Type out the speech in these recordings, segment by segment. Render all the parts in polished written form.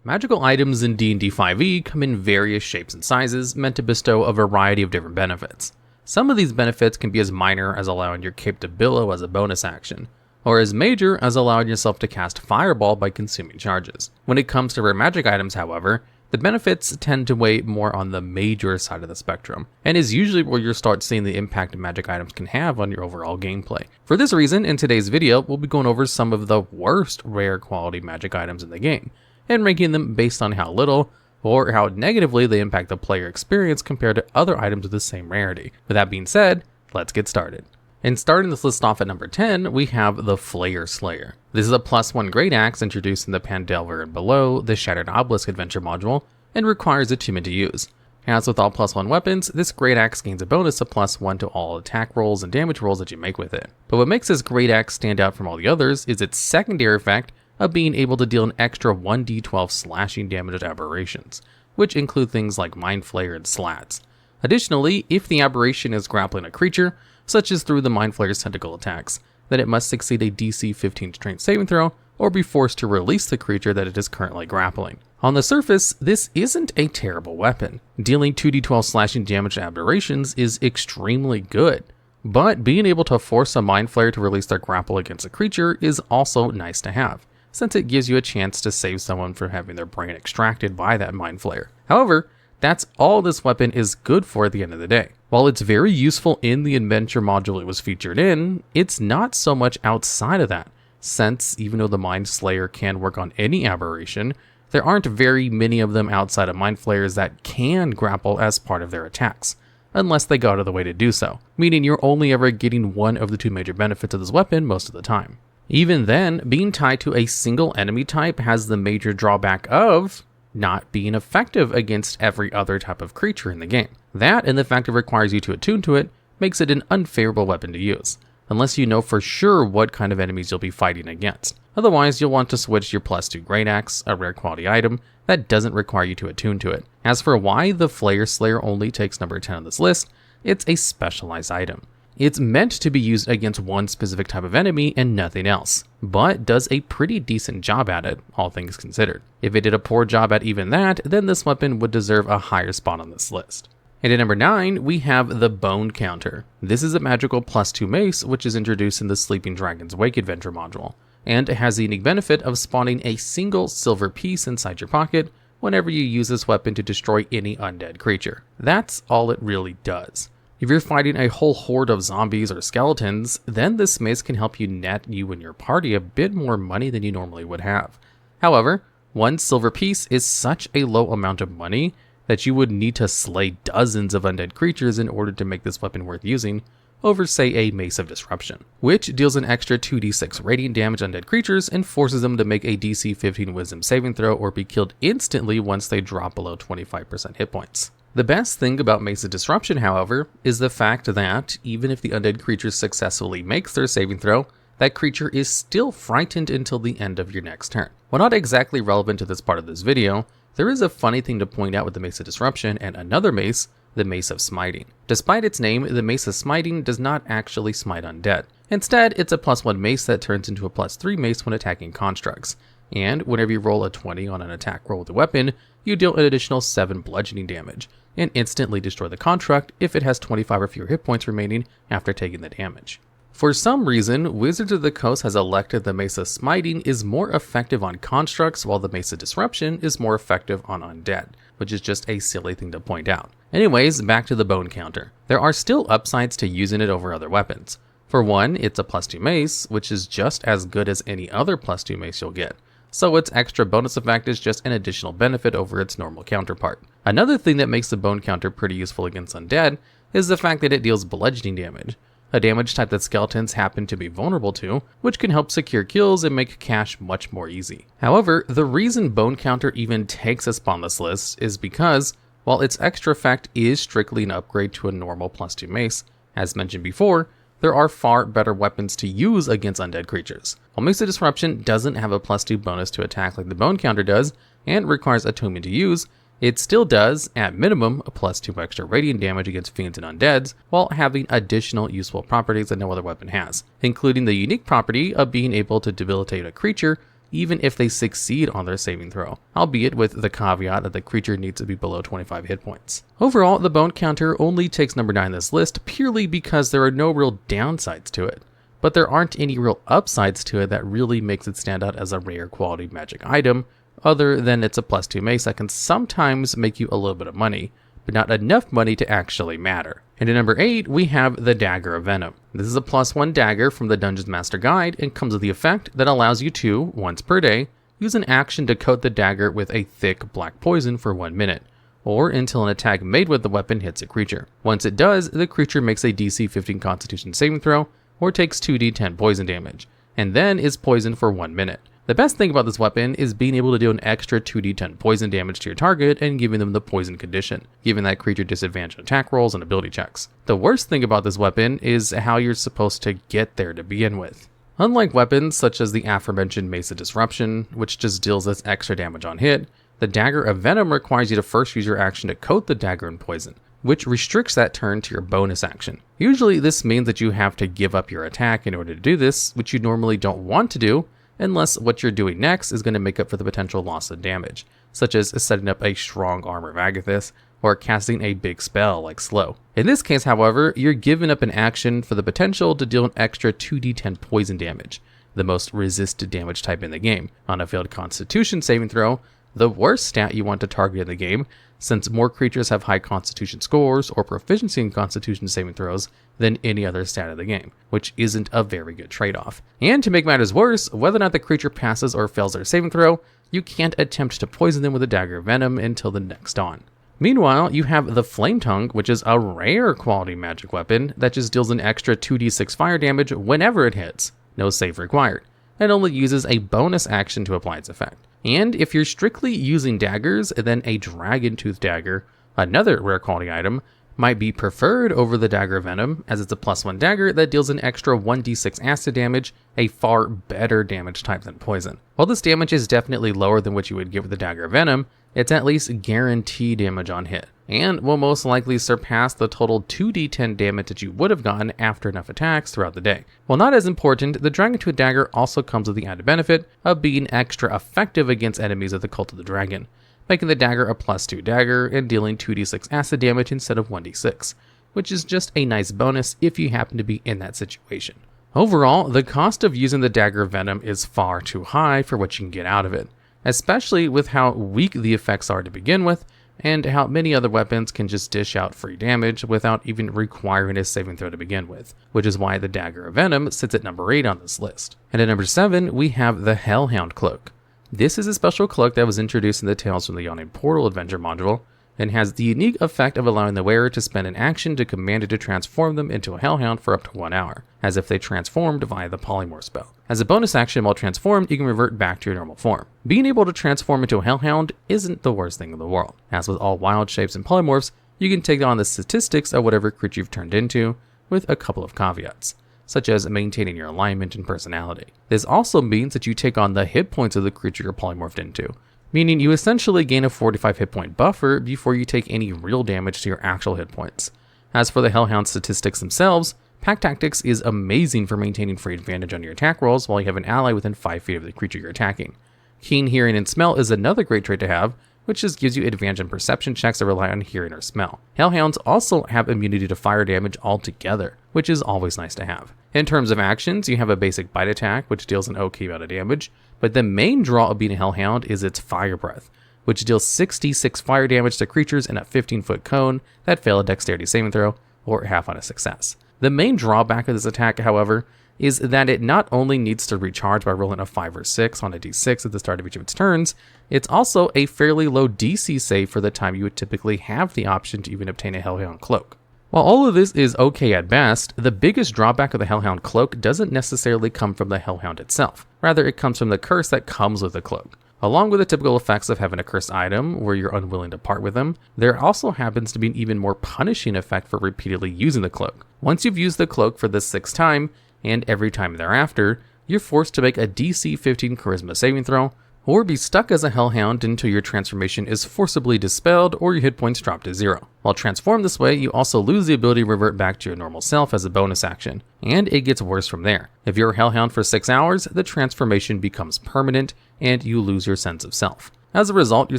Magical items in D&D 5e come in various shapes and sizes, meant to bestow a variety of different benefits. Some of these benefits can be as minor as allowing your cape to billow as a bonus action, or as major as allowing yourself to cast Fireball by consuming charges. When it comes to rare magic items, however, the benefits tend to weigh more on the major side of the spectrum, and is usually where you'll start seeing the impact magic items can have on your overall gameplay. For this reason, in today's video, we'll be going over some of the worst rare quality magic items in the game, and ranking them based on how little or how negatively they impact the player experience compared to other items of the same rarity. With that being said, let's get started. And starting this list off at number 10, we have the Flayer Slayer. This is a +1 great axe introduced in the Pandelver and Below, the Shattered Obelisk adventure module, and requires attunement to use. As with all +1 weapons, this great axe gains a bonus of +1 to all attack rolls and damage rolls that you make with it. But what makes this great axe stand out from all the others is its secondary effect of being able to deal an extra 1d12 slashing damage to aberrations, which include things like Mind Flayer and Slats. Additionally, if the aberration is grappling a creature, such as through the Mind Flayer's tentacle attacks, then it must succeed a DC 15 strength saving throw or be forced to release the creature that it is currently grappling. On the surface, this isn't a terrible weapon. Dealing 2d12 slashing damage to aberrations is extremely good, but being able to force a Mind Flayer to release their grapple against a creature is also nice to have, since it gives you a chance to save someone from having their brain extracted by that Mind Flayer. However, that's all this weapon is good for at the end of the day. While it's very useful in the adventure module it was featured in, it's not so much outside of that, since even though the Mind Slayer can work on any aberration, there aren't very many of them outside of Mind Flayers that can grapple as part of their attacks, unless they go out of the way to do so, meaning you're only ever getting one of the two major benefits of this weapon most of the time. Even then, being tied to a single enemy type has the major drawback of not being effective against every other type of creature in the game. That, and the fact it requires you to attune to it, makes it an unfavorable weapon to use, unless you know for sure what kind of enemies you'll be fighting against. Otherwise, you'll want to switch your +2 Great Axe, a rare quality item, that doesn't require you to attune to it. As for why the Flayer Slayer only takes number 10 on this list, it's a specialized item. It's meant to be used against one specific type of enemy and nothing else, but does a pretty decent job at it, all things considered. If it did a poor job at even that, then this weapon would deserve a higher spot on this list. And at number 9, we have the Bonecounter. This is a magical +2 mace, which is introduced in the Sleeping Dragon's Wake adventure module, and it has the unique benefit of spawning a single silver piece inside your pocket whenever you use this weapon to destroy any undead creature. That's all it really does. If you're fighting a whole horde of zombies or skeletons, then this mace can help you net you and your party a bit more money than you normally would have. However, one silver piece is such a low amount of money that you would need to slay dozens of undead creatures in order to make this weapon worth using over, say, a Mace of Disruption, which deals an extra 2d6 radiant damage on undead creatures and forces them to make a DC 15 wisdom saving throw or be killed instantly once they drop below 25% hit points. The best thing about Mace of Disruption, however, is the fact that even if the undead creature successfully makes their saving throw, that creature is still frightened until the end of your next turn. While not exactly relevant to this part of this video, there is a funny thing to point out with the Mace of Disruption and another mace, the Mace of Smiting. Despite its name, the Mace of Smiting does not actually smite undead. Instead, it's a +1 mace that turns into a +3 mace when attacking constructs. And whenever you roll a 20 on an attack roll with the weapon, you deal an additional 7 bludgeoning damage, and instantly destroy the construct if it has 25 or fewer hit points remaining after taking the damage. For some reason, Wizards of the Coast has elected the Mace of Smiting is more effective on constructs while the Mace of Disruption is more effective on undead, which is just a silly thing to point out. Anyways, back to the Bonecounter. There are still upsides to using it over other weapons. For one, it's a +2 mace, which is just as good as any other +2 mace you'll get, so its extra bonus effect is just an additional benefit over its normal counterpart. Another thing that makes the Bonecounter pretty useful against undead is the fact that it deals bludgeoning damage, a damage type that skeletons happen to be vulnerable to, which can help secure kills and make cash much more easy. However, the reason Bonecounter even takes a spot on this list is because, while its extra effect is strictly an upgrade to a normal +2 mace, as mentioned before, there are far better weapons to use against undead creatures. While Mace of Disruption doesn't have a +2 bonus to attack like the Bonecounter does, and requires attunement to use, it still does, at minimum, a +2 extra radiant damage against fiends and undeads, while having additional useful properties that no other weapon has, including the unique property of being able to debilitate a creature even if they succeed on their saving throw, albeit with the caveat that the creature needs to be below 25 hit points. Overall, the Bonecounter only takes number 9 on this list purely because there are no real downsides to it, but there aren't any real upsides to it that really makes it stand out as a rare quality magic item, other than it's a +2 mace that can sometimes make you a little bit of money, but not enough money to actually matter. And at number 8, we have the Dagger of Venom. This is a +1 dagger from the Dungeons Master Guide and comes with the effect that allows you to, once per day, use an action to coat the dagger with a thick black poison for 1 minute, or until an attack made with the weapon hits a creature. Once it does, the creature makes a DC 15 Constitution saving throw, or takes 2d10 poison damage, and then is poisoned for 1 minute. The best thing about this weapon is being able to do an extra 2d10 poison damage to your target and giving them the poison condition, giving that creature disadvantage on attack rolls and ability checks. The worst thing about this weapon is how you're supposed to get there to begin with. Unlike weapons such as the aforementioned Mace of Disruption, which just deals this extra damage on hit, the Dagger of Venom requires you to first use your action to coat the dagger in poison, which restricts that turn to your bonus action. Usually this means that you have to give up your attack in order to do this, which you normally don't want to do, unless what you're doing next is going to make up for the potential loss of damage, such as setting up a strong Armor of Agathis, or casting a big spell like Slow. In this case, however, you're giving up an action for the potential to deal an extra 2d10 poison damage, the most resisted damage type in the game, on a failed Constitution saving throw, the worst stat you want to target in the game, since more creatures have high Constitution scores or proficiency in Constitution saving throws than any other stat of the game, which isn't a very good trade-off. And to make matters worse, whether or not the creature passes or fails their saving throw, you can't attempt to poison them with a Dagger of Venom until the next dawn. Meanwhile, you have the Flame Tongue, which is a rare quality magic weapon that just deals an extra 2d6 fire damage whenever it hits, no save required, and only uses a bonus action to apply its effect. And if you're strictly using daggers, then a Dragon Tooth Dagger, another rare quality item, might be preferred over the Dagger of Venom, as it's a +1 dagger that deals an extra 1d6 acid damage, a far better damage type than poison. While this damage is definitely lower than what you would get with the Dagger of Venom, it's at least guaranteed damage on hit, and will most likely surpass the total 2d10 damage that you would have gotten after enough attacks throughout the day. While not as important, the Dragon Tooth Dagger also comes with the added benefit of being extra effective against enemies of the Cult of the Dragon, making the dagger a +2 dagger and dealing 2d6 acid damage instead of 1d6, which is just a nice bonus if you happen to be in that situation. Overall, the cost of using the Dagger of Venom is far too high for what you can get out of it, especially with how weak the effects are to begin with, and how many other weapons can just dish out free damage without even requiring a saving throw to begin with, which is why the Dagger of Venom sits at number 8 on this list. And at number 7, we have the Hellhound Cloak. This is a special cloak that was introduced in the Tales from the Yawning Portal adventure module, and has the unique effect of allowing the wearer to spend an action to command it to transform them into a Hellhound for up to 1 hour, as if they transformed via the Polymorph spell. As a bonus action while transformed, you can revert back to your normal form. Being able to transform into a Hellhound isn't the worst thing in the world. As with all wild shapes and polymorphs, you can take on the statistics of whatever creature you've turned into, with a couple of caveats, such as maintaining your alignment and personality. This also means that you take on the hit points of the creature you're polymorphed into, meaning you essentially gain a 45 hit point buffer before you take any real damage to your actual hit points. As for the Hellhound statistics themselves, Pack Tactics is amazing for maintaining free advantage on your attack rolls while you have an ally within 5 feet of the creature you're attacking. Keen Hearing and Smell is another great trait to have, which just gives you advantage on perception checks that rely on hearing or smell. Hellhounds also have immunity to fire damage altogether, which is always nice to have. In terms of actions, you have a basic bite attack, which deals an okay amount of damage, but the main draw of being a Hellhound is its Fire Breath, which deals 66 fire damage to creatures in a 15-foot cone that fail a dexterity saving throw, or half on a success. The main drawback of this attack, however, is that it not only needs to recharge by rolling a 5 or 6 on a d6 at the start of each of its turns, it's also a fairly low DC save for the time you would typically have the option to even obtain a Hellhound Cloak. While all of this is okay at best, the biggest drawback of the Hellhound Cloak doesn't necessarily come from the Hellhound itself. Rather, it comes from the curse that comes with the cloak. Along with the typical effects of having a cursed item where you're unwilling to part with them, there also happens to be an even more punishing effect for repeatedly using the cloak. Once you've used the cloak for the 6th time, and every time thereafter, you're forced to make a DC 15 Charisma saving throw, or be stuck as a Hellhound until your transformation is forcibly dispelled or your hit points drop to 0. While transformed this way, you also lose the ability to revert back to your normal self as a bonus action, and it gets worse from there. If you're a Hellhound for 6 hours, the transformation becomes permanent and you lose your sense of self. As a result, your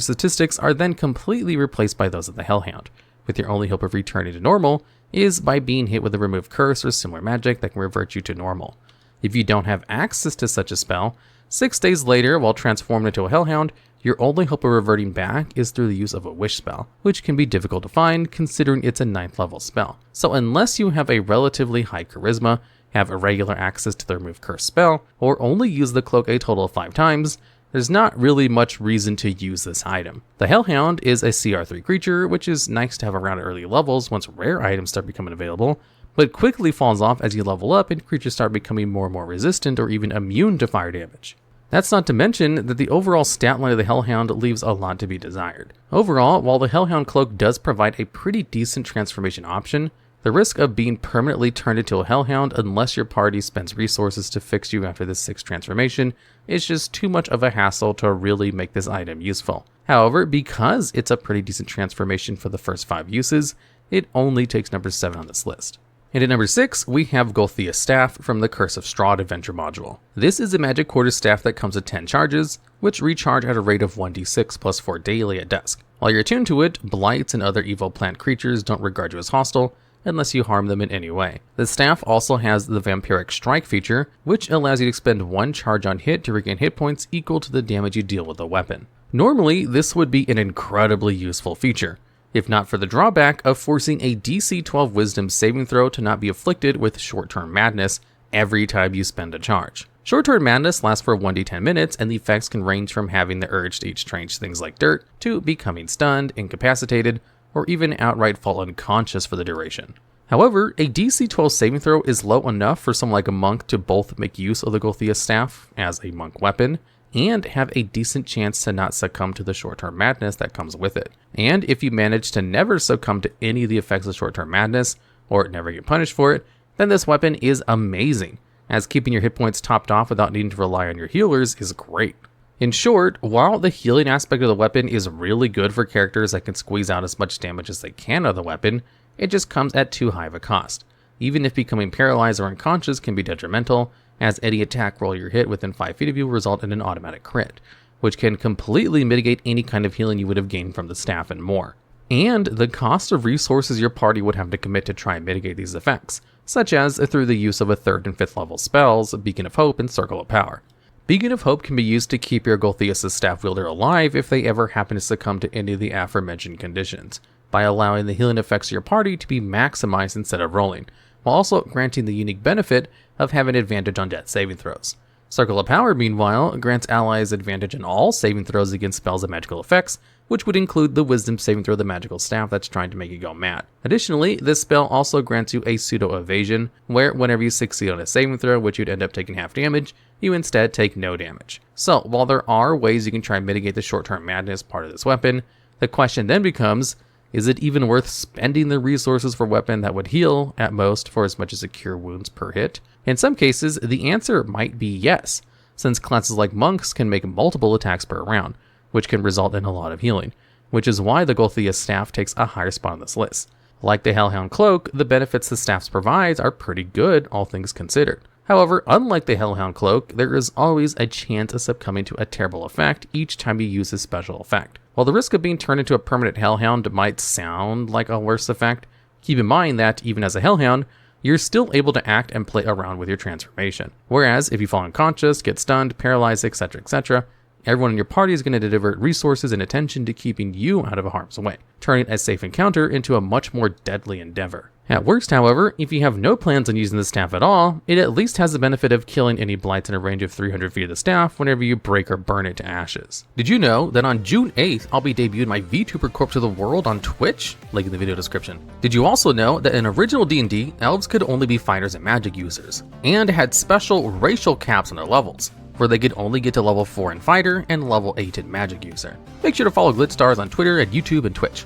statistics are then completely replaced by those of the Hellhound, with your only hope of returning to normal is by being hit with a remove curse or similar magic that can revert you to normal. If you don't have access to such a spell, 6 days later, while transformed into a Hellhound, your only hope of reverting back is through the use of a wish spell, which can be difficult to find considering it's a 9th level spell. So unless you have a relatively high charisma, have irregular access to the remove curse spell, or only use the cloak a total of 5 times, there's not really much reason to use this item. The Hellhound is a CR3 creature, which is nice to have around at early levels once rare items start becoming available, but quickly falls off as you level up and creatures start becoming more and more resistant or even immune to fire damage. That's not to mention that the overall stat line of the Hellhound leaves a lot to be desired. Overall, while the Hellhound Cloak does provide a pretty decent transformation option, the risk of being permanently turned into a Hellhound unless your party spends resources to fix you after this 6th transformation is just too much of a hassle to really make this item useful. However, because it's a pretty decent transformation for the first 5 uses, it only takes number 7 on this list. And at number 6, we have Gulthias Staff from the Curse of Strahd Adventure module. This is a magic quarter staff that comes with 10 charges, which recharge at a rate of 1d6 plus 4 daily at dusk. While you're attuned to it, blights and other evil plant creatures don't regard you as hostile, unless you harm them in any way. The staff also has the Vampiric Strike feature, which allows you to expend 1 charge on hit to regain hit points equal to the damage you deal with the weapon. Normally, this would be an incredibly useful feature, if not for the drawback of forcing a DC 12 Wisdom saving throw to not be afflicted with short-term madness every time you spend a charge. Short-term madness lasts for 1d10 minutes, and the effects can range from having the urge to eat strange things like dirt, to becoming stunned, incapacitated, or even outright fall unconscious for the duration. However, a DC 12 saving throw is low enough for someone like a monk to both make use of the Gulthias Staff as a monk weapon, and have a decent chance to not succumb to the short-term madness that comes with it. And if you manage to never succumb to any of the effects of short-term madness, or never get punished for it, then this weapon is amazing, as keeping your hit points topped off without needing to rely on your healers is great. In short, while the healing aspect of the weapon is really good for characters that can squeeze out as much damage as they can out of the weapon, it just comes at too high of a cost. Even if becoming paralyzed or unconscious can be detrimental, as any attack roll you're hit within 5 feet of you will result in an automatic crit, which can completely mitigate any kind of healing you would have gained from the staff and more. And the cost of resources your party would have to commit to try and mitigate these effects, such as through the use of a 3rd and 5th level spells, Beacon of Hope and Circle of Power. Beacon of Hope can be used to keep your Gulthias Staff wielder alive if they ever happen to succumb to any of the aforementioned conditions, by allowing the healing effects of your party to be maximized instead of rolling, while also granting the unique benefit of having advantage on death saving throws. Circle of Power, meanwhile, grants allies advantage in all saving throws against spells and magical effects, which would include the Wisdom saving throw of the magical staff that's trying to make you go mad. Additionally, this spell also grants you a pseudo-evasion, where whenever you succeed on a saving throw, which you'd end up taking half damage, you instead take no damage. So, while there are ways you can try and mitigate the short-term madness part of this weapon, the question then becomes, is it even worth spending the resources for a weapon that would heal, at most, for as much as a cure wounds per hit? In some cases, the answer might be yes, since classes like monks can make multiple attacks per round, which can result in a lot of healing, which is why the Gulthias Staff takes a higher spot on this list. Like the Hellhound Cloak, the benefits the staffs provides are pretty good, all things considered. However, unlike the Hellhound Cloak, there is always a chance of succumbing to a terrible effect each time you use this special effect. While the risk of being turned into a permanent Hellhound might sound like a worse effect, keep in mind that even as a Hellhound, you're still able to act and play around with your transformation. Whereas if you fall unconscious, get stunned, paralyzed, etc., everyone in your party is going to divert resources and attention to keeping you out of harm's way, turning a safe encounter into a much more deadly endeavor. At worst, however, if you have no plans on using the staff at all, it at least has the benefit of killing any blights in a range of 300 feet of the staff whenever you break or burn it to ashes. Did you know that on June 8th, I'll be debuting my VTuber Corp to the world on Twitch? Link in the video description. Did you also know that in original D&D, elves could only be fighters and magic users, and had special racial caps on their levels, where they could only get to level 4 in fighter and level 8 in magic user. Make sure to follow Glitstars on Twitter, and YouTube, and Twitch.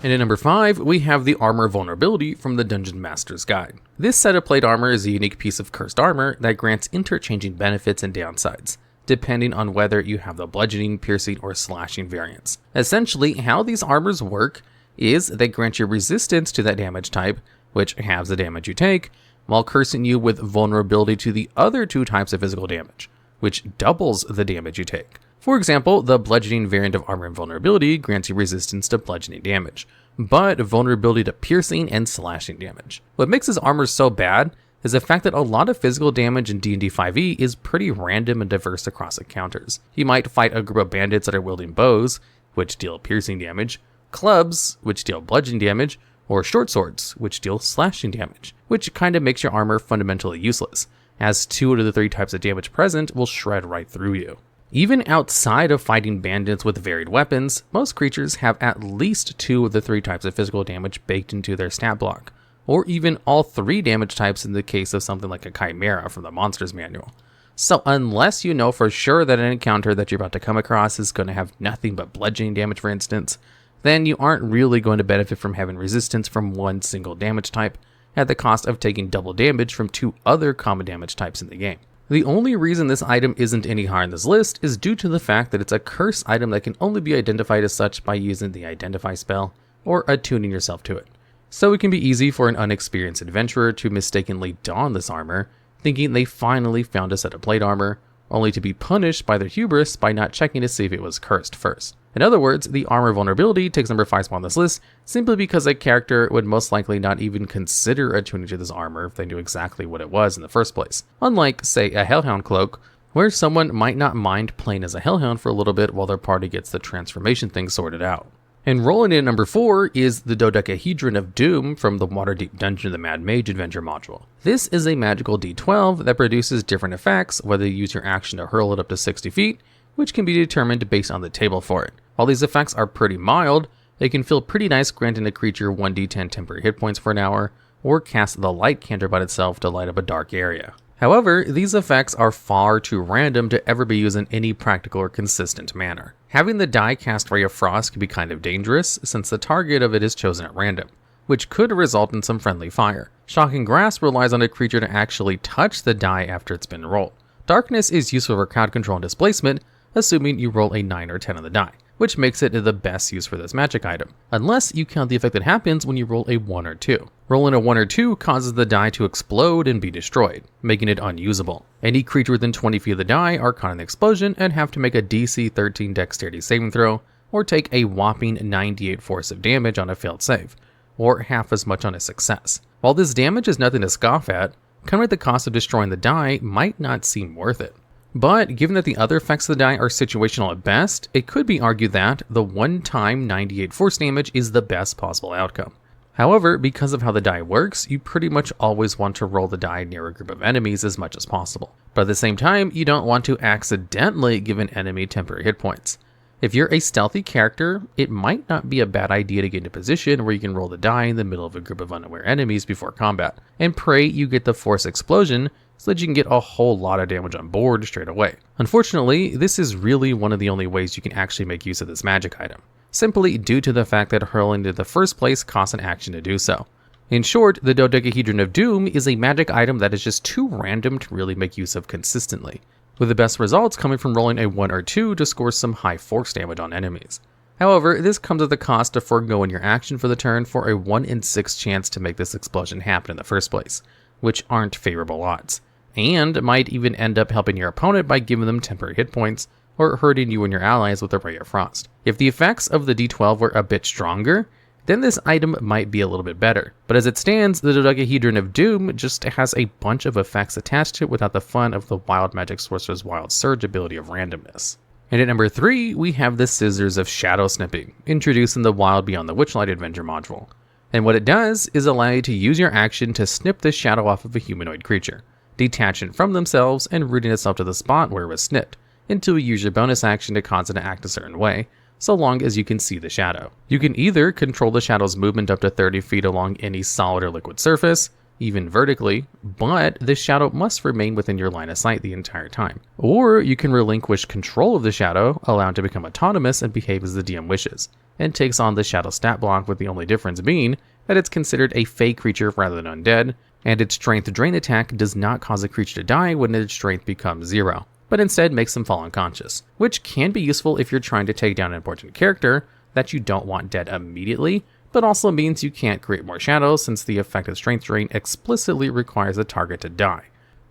And at number 5, we have the Armor Vulnerability from the Dungeon Master's Guide. This set of plate armor is a unique piece of cursed armor that grants interchanging benefits and downsides, depending on whether you have the bludgeoning, piercing, or slashing variants. Essentially, how these armors work is they grant you resistance to that damage type, which halves the damage you take, while cursing you with vulnerability to the other two types of physical damage, which doubles the damage you take. For example, the bludgeoning variant of armor invulnerability grants you resistance to bludgeoning damage, but vulnerability to piercing and slashing damage. What makes his armor so bad is the fact that a lot of physical damage in D&D 5e is pretty random and diverse across encounters. You might fight a group of bandits that are wielding bows, which deal piercing damage, clubs, which deal bludgeoning damage, or short swords, which deal slashing damage, which kind of makes your armor fundamentally useless, as 2 out of the 3 types of damage present will shred right through you. Even outside of fighting bandits with varied weapons, most creatures have at least 2 of the 3 types of physical damage baked into their stat block, or even all 3 damage types in the case of something like a Chimera from the Monsters Manual. So unless you know for sure that an encounter that you're about to come across is going to have nothing but bludgeoning damage, for instance, then you aren't really going to benefit from having resistance from one single damage type at the cost of taking double damage from 2 other common damage types in the game. The only reason this item isn't any higher in this list is due to the fact that it's a curse item that can only be identified as such by using the Identify spell or attuning yourself to it. So it can be easy for an unexperienced adventurer to mistakenly don this armor, thinking they finally found a set of plate armor, only to be punished by their hubris by not checking to see if it was cursed first. In other words, the armor vulnerability takes number 5 spot on this list simply because a character would most likely not even consider attuning to this armor if they knew exactly what it was in the first place. Unlike, say, a Hellhound cloak, where someone might not mind playing as a Hellhound for a little bit while their party gets the transformation thing sorted out. And rolling in at number 4 is the Dodecahedron of Doom from the Waterdeep Dungeon of the Mad Mage Adventure module. This is a magical D12 that produces different effects, whether you use your action to hurl it up to 60 feet, which can be determined based on the table for it. While these effects are pretty mild, they can feel pretty nice granting a creature 1d10 temporary hit points for an hour, or cast the light canter by itself to light up a dark area. However, these effects are far too random to ever be used in any practical or consistent manner. Having the die cast Ray of Frost can be kind of dangerous, since the target of it is chosen at random, which could result in some friendly fire. Shocking Grasp relies on a creature to actually touch the die after it's been rolled. Darkness is useful for crowd control and displacement, assuming you roll a 9 or 10 on the die, which makes it the best use for this magic item, unless you count the effect that happens when you roll a 1 or 2. Rolling a 1 or 2 causes the die to explode and be destroyed, making it unusable. Any creature within 20 feet of the die are caught in the explosion and have to make a DC 13 dexterity saving throw, or take a whopping 98 force of damage on a failed save, or half as much on a success. While this damage is nothing to scoff at, coming at the cost of destroying the die might not seem worth it. But given that the other effects of the die are situational at best, it could be argued that the one-time 98 force damage is the best possible outcome. However, because of how the die works, you pretty much always want to roll the die near a group of enemies as much as possible. But at the same time, you don't want to accidentally give an enemy temporary hit points. If you're a stealthy character, it might not be a bad idea to get into a position where you can roll the die in the middle of a group of unaware enemies before combat, and pray you get the force explosion so that you can get a whole lot of damage on board straight away. Unfortunately, this is really one of the only ways you can actually make use of this magic item, simply due to the fact that hurling in the first place costs an action to do so. In short, the Dodecahedron of Doom is a magic item that is just too random to really make use of consistently, with the best results coming from rolling a 1 or 2 to score some high force damage on enemies. However, this comes at the cost of foregoing your action for the turn for a 1 in 6 chance to make this explosion happen in the first place, which aren't favorable odds, and might even end up helping your opponent by giving them temporary hit points, or hurting you and your allies with a Ray of Frost. If the effects of the D12 were a bit stronger, then this item might be a little bit better. But as it stands, the Dodecahedron of Doom just has a bunch of effects attached to it without the fun of the Wild Magic Sorcerer's Wild Surge ability of randomness. And at number 3, we have the Scissors of Shadow Snipping, introduced in the Wild Beyond the Witchlight Adventure module. And what it does is allow you to use your action to snip the shadow off of a humanoid creature, detach it from themselves and rooting itself to the spot where it was snipped, until you use your bonus action to cause it to act a certain way, so long as you can see the shadow. You can either control the shadow's movement up to 30 feet along any solid or liquid surface, even vertically, but the shadow must remain within your line of sight the entire time. Or you can relinquish control of the shadow, allow it to become autonomous and behave as the DM wishes, and takes on the shadow stat block, with the only difference being that it's considered a fey creature rather than undead, and its strength drain attack does not cause a creature to die when its strength becomes 0. but instead makes them fall unconscious, which can be useful if you're trying to take down an important character that you don't want dead immediately, but also means you can't create more shadows since the effective strength drain explicitly requires the target to die.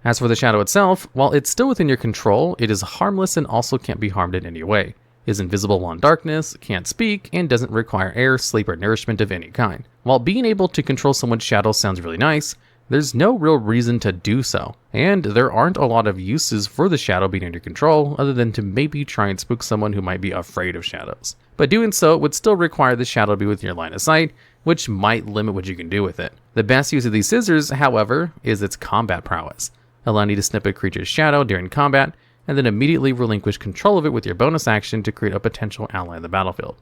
As for the shadow itself, while it's still within your control, it is harmless and also can't be harmed in any way, is invisible while in darkness, can't speak, and doesn't require air, sleep, or nourishment of any kind. While being able to control someone's shadow sounds really nice, there's no real reason to do so, and there aren't a lot of uses for the shadow being under control other than to maybe try and spook someone who might be afraid of shadows. But doing so would still require the shadow to be within your line of sight, which might limit what you can do with it. The best use of these scissors, however, is its combat prowess, allowing you to snip a creature's shadow during combat, and then immediately relinquish control of it with your bonus action to create a potential ally in the battlefield.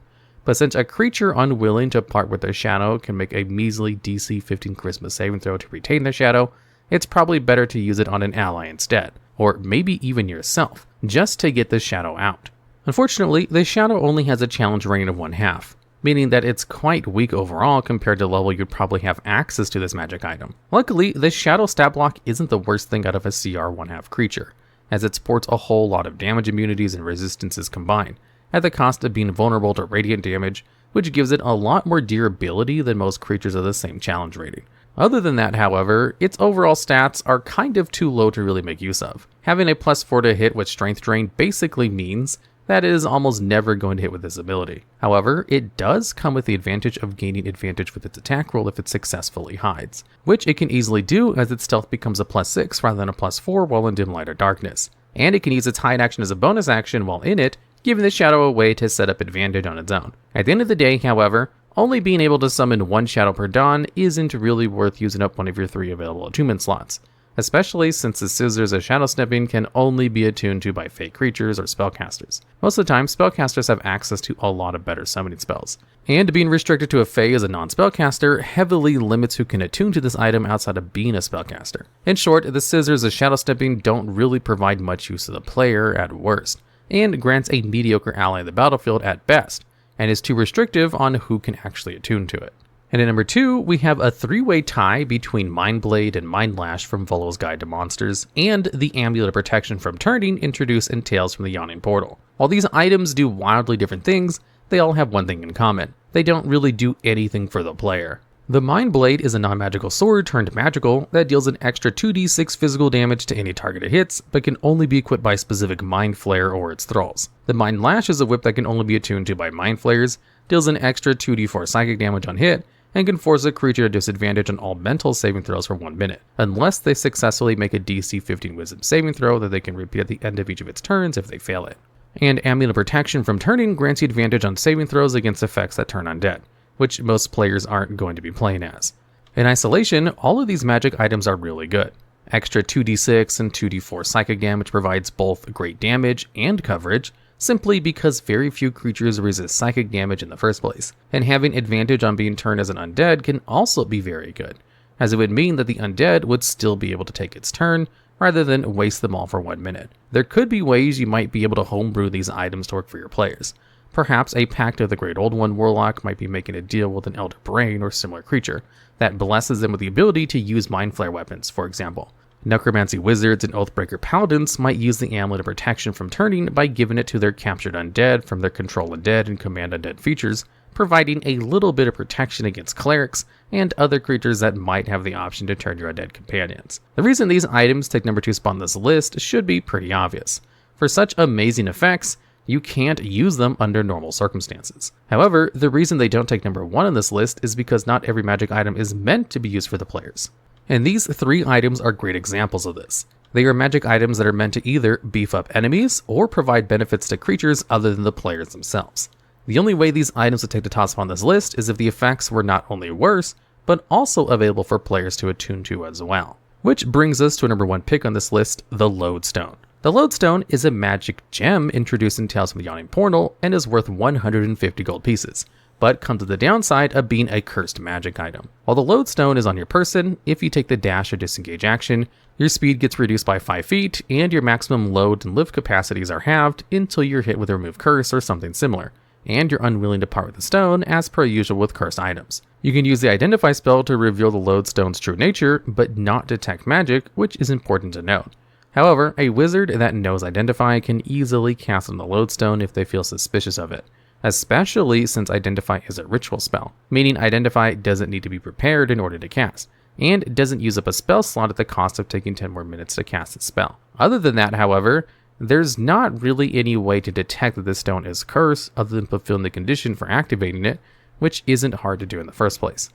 But since a creature unwilling to part with their shadow can make a measly DC 15 charisma saving throw to retain their shadow, it's probably better to use it on an ally instead, or maybe even yourself, just to get the shadow out. Unfortunately, the shadow only has a challenge rating of 1/2, meaning that it's quite weak overall compared to the level you'd probably have access to this magic item. Luckily, the shadow stat block isn't the worst thing out of a CR 1/2 creature, as it sports a whole lot of damage immunities and resistances combined, at the cost of being vulnerable to radiant damage, which gives it a lot more durability than most creatures of the same challenge rating. Other than that, however, its overall stats are kind of too low to really make use of. Having a +4 to hit with strength drain basically means that it is almost never going to hit with this ability. However, it does come with the advantage of gaining advantage with its attack roll if it successfully hides, which it can easily do as its stealth becomes a +6 rather than a +4 while in dim light or darkness. And it can use its hide action as a bonus action while in it, giving the shadow a way to set up advantage on its own. At the end of the day, however, only being able to summon one shadow per dawn isn't really worth using up one of your 3 available attunement slots, especially since the scissors of shadow snipping can only be attuned to by fake creatures or spellcasters. Most of the time, spellcasters have access to a lot of better summoning spells, and being restricted to a fae as a non-spellcaster heavily limits who can attune to this item outside of being a spellcaster. In short, the scissors of shadow snipping don't really provide much use to the player at worst, and grants a mediocre ally in the battlefield at best, and is too restrictive on who can actually attune to it. And at number 2, we have a 3-way tie between Mindblade and Mind Lash from Volo's Guide to Monsters, and the Amulet of Protection from Turning introduced in Tales from the Yawning Portal. While these items do wildly different things, they all have one thing in common: they don't really do anything for the player. The Mind Blade is a non-magical sword turned magical that deals an extra 2d6 physical damage to any target it hits, but can only be equipped by specific Mind Flayer or its thralls. The Mind Lash is a whip that can only be attuned to by Mind Flayers, deals an extra 2d4 psychic damage on hit, and can force a creature to disadvantage on all mental saving throws for 1 minute, unless they successfully make a DC 15 Wisdom saving throw that they can repeat at the end of each of its turns if they fail it. And Amulet of Protection from Turning grants you advantage on saving throws against effects that turn undead, which most players aren't going to be playing as. In isolation, all of these magic items are really good. Extra 2d6 and 2d4 psychic damage provides both great damage and coverage, simply because very few creatures resist psychic damage in the first place, and having advantage on being turned as an undead can also be very good, as it would mean that the undead would still be able to take its turn, rather than waste them all for 1 minute. There could be ways you might be able to homebrew these items to work for your players. Perhaps a Pact of the Great Old One Warlock might be making a deal with an Elder Brain or similar creature that blesses them with the ability to use Mind Flare weapons, for example. Necromancy Wizards and Oathbreaker Paladins might use the Amulet of Protection from Turning by giving it to their captured undead from their Control Undead and Command Undead features, providing a little bit of protection against clerics and other creatures that might have the option to turn your undead companions. The reason these items take number 2 spot on this list should be pretty obvious. For such amazing effects, you can't use them under normal circumstances. However, the reason they don't take number 1 on this list is because not every magic item is meant to be used for the players. And these 3 items are great examples of this. They are magic items that are meant to either beef up enemies or provide benefits to creatures other than the players themselves. The only way these items would take the top spot on this list is if the effects were not only worse, but also available for players to attune to as well. Which brings us to a number 1 pick on this list, the Loadstone. The Loadstone is a magic gem introduced in Tales from the Yawning Portal and is worth 150 gold pieces, but comes with the downside of being a cursed magic item. While the Loadstone is on your person, if you take the dash or disengage action, your speed gets reduced by 5 feet, and your maximum load and lift capacities are halved until you're hit with a remove curse or something similar, and you're unwilling to part with the stone as per usual with cursed items. You can use the Identify spell to reveal the Loadstone's true nature, but not detect magic, which is important to note. However, a wizard that knows Identify can easily cast on the Loadstone if they feel suspicious of it, especially since Identify is a ritual spell, meaning Identify doesn't need to be prepared in order to cast, and doesn't use up a spell slot at the cost of taking 10 more minutes to cast the spell. Other than that, however, there's not really any way to detect that this stone is cursed other than fulfilling the condition for activating it, which isn't hard to do in the first place.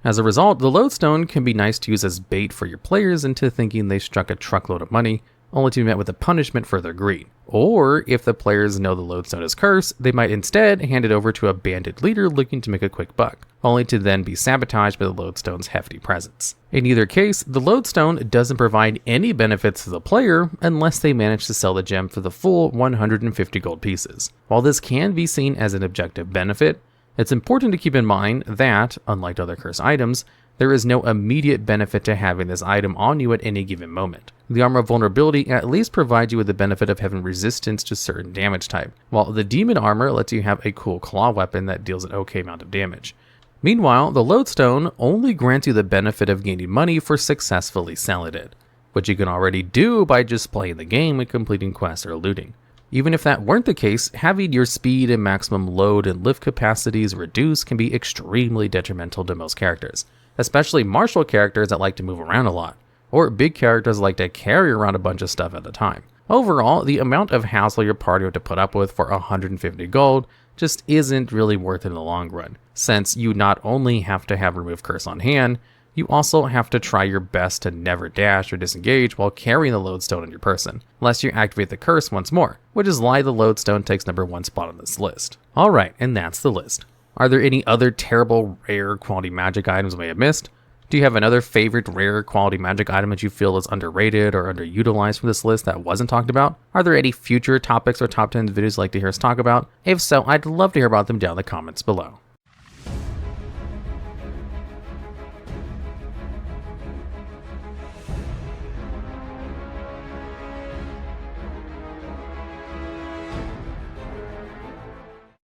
As a result, the Loadstone can be nice to use as bait for your players into thinking they struck a truckload of money, only to be met with a punishment for their greed. Or, if the players know the Loadstone is cursed, they might instead hand it over to a bandit leader looking to make a quick buck, only to then be sabotaged by the Loadstone's hefty presence. In either case, the Loadstone doesn't provide any benefits to the player unless they manage to sell the gem for the full 150 gold pieces. While this can be seen as an objective benefit, it's important to keep in mind that, unlike other cursed items, there is no immediate benefit to having this item on you at any given moment. The Armor of Vulnerability at least provides you with the benefit of having resistance to certain damage type, while the Demon Armor lets you have a cool claw weapon that deals an okay amount of damage. Meanwhile, the Loadstone only grants you the benefit of gaining money for successfully selling it, which you can already do by just playing the game and completing quests or looting. Even if that weren't the case, having your speed and maximum load and lift capacities reduced can be extremely detrimental to most characters, especially martial characters that like to move around a lot, or big characters that like to carry around a bunch of stuff at a time. Overall, the amount of hassle your party would have to put up with for 150 gold just isn't really worth it in the long run, since you not only have to have Remove Curse on hand, you also have to try your best to never dash or disengage while carrying the Loadstone on your person, lest you activate the curse once more, which is why the Loadstone takes number 1 spot on this list. Alright, and that's the list. Are there any other terrible, rare quality magic items we may have missed? Do you have another favorite rare quality magic item that you feel is underrated or underutilized from this list that wasn't talked about? Are there any future topics or top 10 videos you'd like to hear us talk about? If so, I'd love to hear about them down in the comments below.